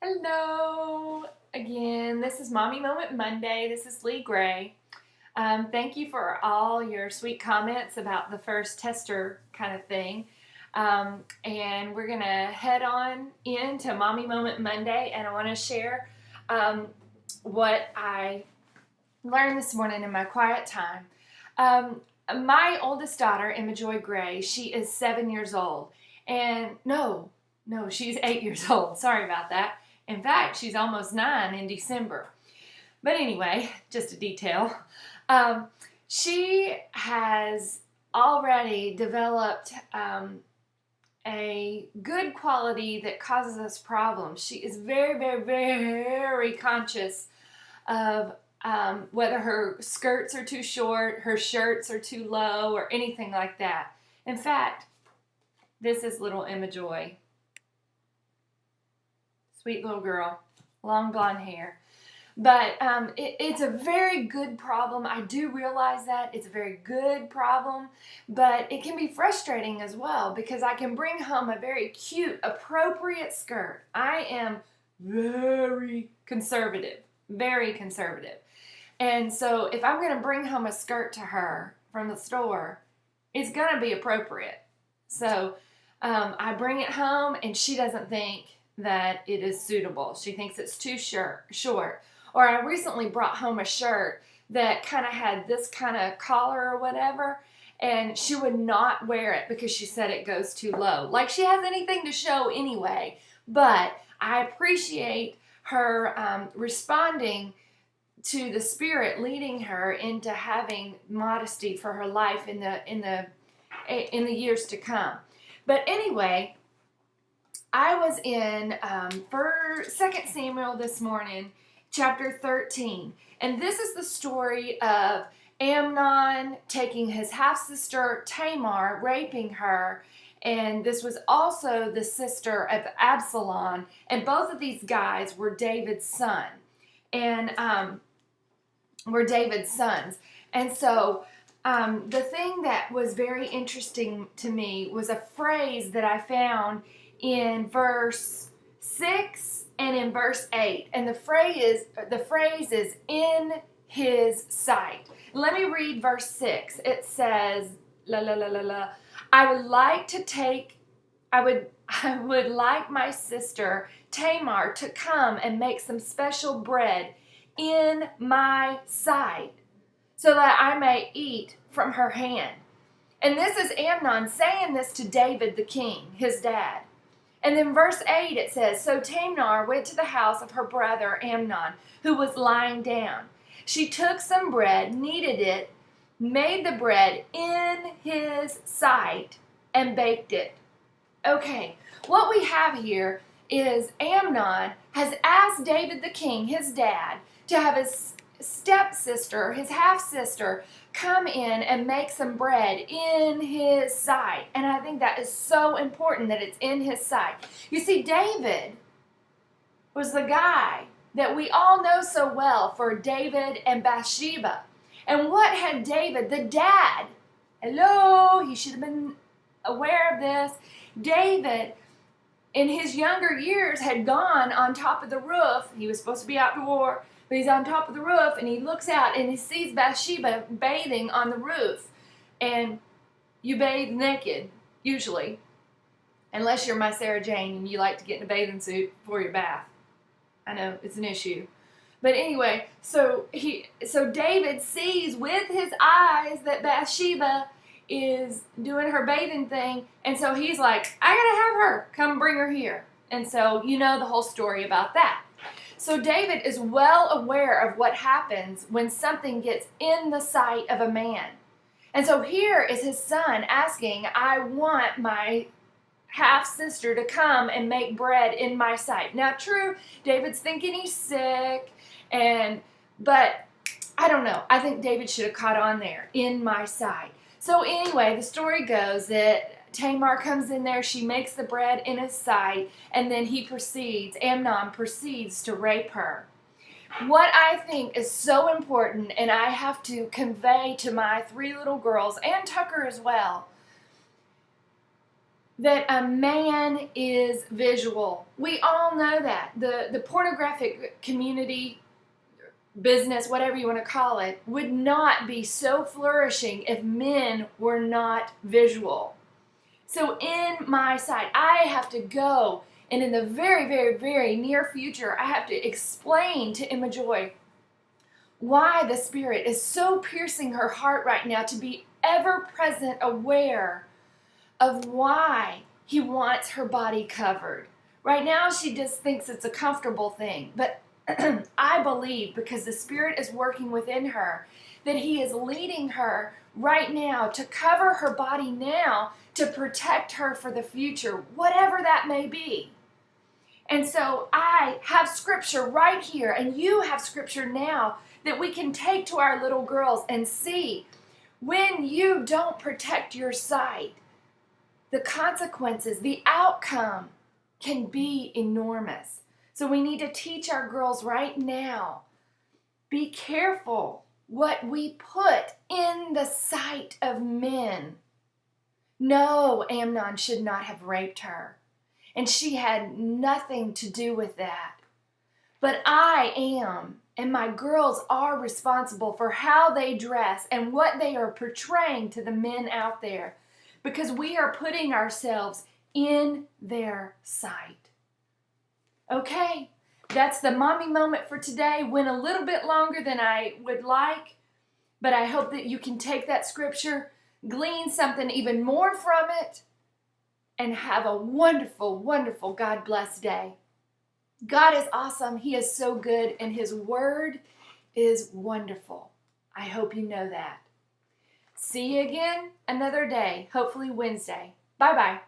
Hello again. This is Mommy Moment Monday. This is Lee Gray. Thank you for all your sweet comments about the first tester kind of thing. And we're going to head on into Mommy Moment Monday, and I want to share what I learned this morning in my quiet time. My oldest daughter, Emma Joy Gray, she is 7 years old. And no, she's 8 years old. Sorry about that. In fact, she's almost 9 in December. But anyway, just a detail. She has already developed a good quality that causes us problems. She is very, very, very conscious of whether her skirts are too short, her shirts are too low, or anything like that. In fact, this is little Emma Joy. Sweet little girl, long blonde hair. But it's a very good problem. I do realize that. It's a very good problem, but it can be frustrating as well because I can bring home a very cute, appropriate skirt. I am very conservative. And so if I'm going to bring home a skirt to her from the store, it's going to be appropriate. So I bring it home and she doesn't think that it is suitable. She thinks it's too short. Or I recently brought home a shirt that kind of had this kind of collar or whatever, and she would not wear it because she said it goes too low. Like she has anything to show anyway, but I appreciate her responding to the Spirit leading her into having modesty for her life in the years to come. But anyway, I was in 2 Samuel this morning, chapter 13. And this is the story of Amnon taking his half-sister Tamar, raping her. And this was also the sister of Absalom. And both of these guys were David's son. And were David's sons. And so the thing that was very interesting to me was a phrase that I found in verse 6 and in verse 8. And the phrase is in his sight. Let me read verse 6. It says, I would like my sister Tamar to come and make some special bread in my sight, so that I may eat from her hand. And this is Amnon saying this to David the king, his dad. And then verse 8 it says, so Tamar went to the house of her brother Amnon, who was lying down. She took some bread, kneaded it, made the bread in his sight, and baked it. Okay, what we have here is Amnon has asked David the king, his dad, to have his stepsister, his half-sister, come in and make some bread in his sight. And I think that is so important that it's in his sight. You see, David was the guy that we all know so well for David and Bathsheba. And what had David, the dad, he should have been aware of this. David, in his younger years, had gone on top of the roof. He was supposed to be outdoor, but he's on top of the roof, and he looks out, and he sees Bathsheba bathing on the roof. And you bathe naked, usually, unless you're my Sarah Jane and you like to get in a bathing suit before your bath. I know, it's an issue. But anyway, so David sees with his eyes that Bathsheba is doing her bathing thing, and so he's like, I gotta have her, come bring her here. And so you know the whole story about that. So David is well aware of what happens when something gets in the sight of a man. And so here is his son asking, I want my half-sister to come and make bread in my sight. Now true, David's thinking he's sick, but I don't know. I think David should have caught on there, in my sight. So anyway, the story goes that Tamar comes in there, she makes the bread in his sight, and then Amnon proceeds to rape her. What I think is so important, and I have to convey to my 3 little girls, and Tucker as well, that a man is visual. We all know that. The pornographic community, business, whatever you want to call it, would not be so flourishing if men were not visual. So in my sight, I have to go, and in the very, very, very near future, I have to explain to Emma Joy why the Spirit is so piercing her heart right now to be ever present aware of why He wants her body covered. Right now, she just thinks it's a comfortable thing, but I believe, because the Spirit is working within her, that He is leading her right now to cover her body now to protect her for the future, whatever that may be. And so I have scripture right here, and you have scripture now that we can take to our little girls and see when you don't protect your sight, the consequences, the outcome can be enormous. So we need to teach our girls right now, be careful what we put in the sight of men. No, Amnon should not have raped her, and she had nothing to do with that. But I am, and my girls are responsible for how they dress and what they are portraying to the men out there, because we are putting ourselves in their sight. Okay, that's the mommy moment for today. Went a little bit longer than I would like, but I hope that you can take that scripture, glean something even more from it, and have a wonderful, wonderful God bless day. God is awesome. He is so good, and His word is wonderful. I hope you know that. See you again another day, hopefully Wednesday. Bye-bye.